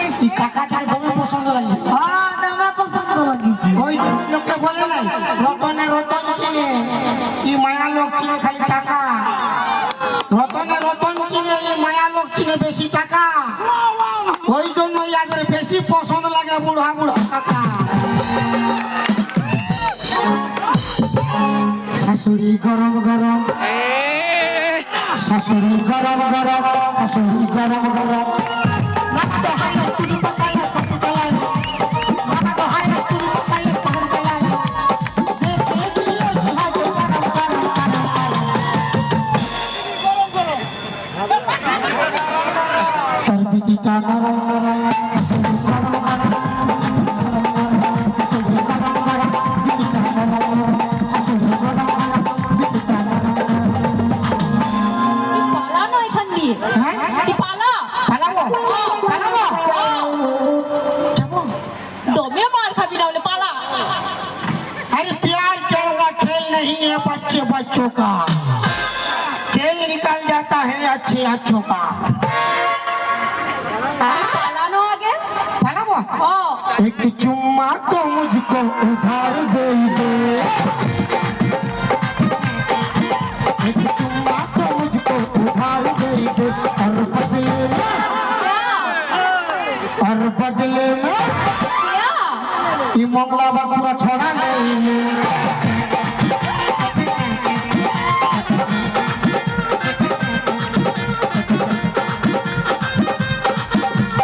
এই কাকাটার দমে পছন্দ লাগে। হ্যাঁ আমার পছন্দ লাগিয়েছে। ওই লোকটা বলে নাই রতনে রতন চিনে এই মায়া লোক চিনে খালি টাকা। রতনে রতন চিনে এই মায়া লোক চিনে বেশি টাকা। ওই জন্য ইয়াদের বেশি পছন্দ লাগে বুড়া বুড়া কাকা। শাশুড়ি গরম গরম, শাশুড়ি গরম গরম, শাশুড়ি গরম গরম। নাচতে হয় না চুরি পাতায় না কত তলায়, নাচতে হয় না চুরি পাতায় না কত তলায়। দেখে দিলে জিহাদ গরম গরম গরম গরম। তোর পিঠিটা গরম গরম, শাশুড়ি গরম গরম, শাশুড়ি গরম গরম, পিঠিটা গরম গরম, শাশুড়ি গরম গরম, পিঠিটা গরম গরম। পালানো এখান দিয়ে। হ্যাঁ পালা পালাবো পালাবো যাবো। দমে মার খাবি না বলে পালা। अरे प्यार का खेल नहीं है बच्चे बच्चों का, खेल निकल जाता है अच्छे अच्छों का। পালানো আগে। पालाबो ও एक चुम्मा तो मुझको उधार दे दे, एक चुम्मा तो मुझको उधार दे दे, और बदले में क्या ये मंगला बाबा छोड़ा नहीं।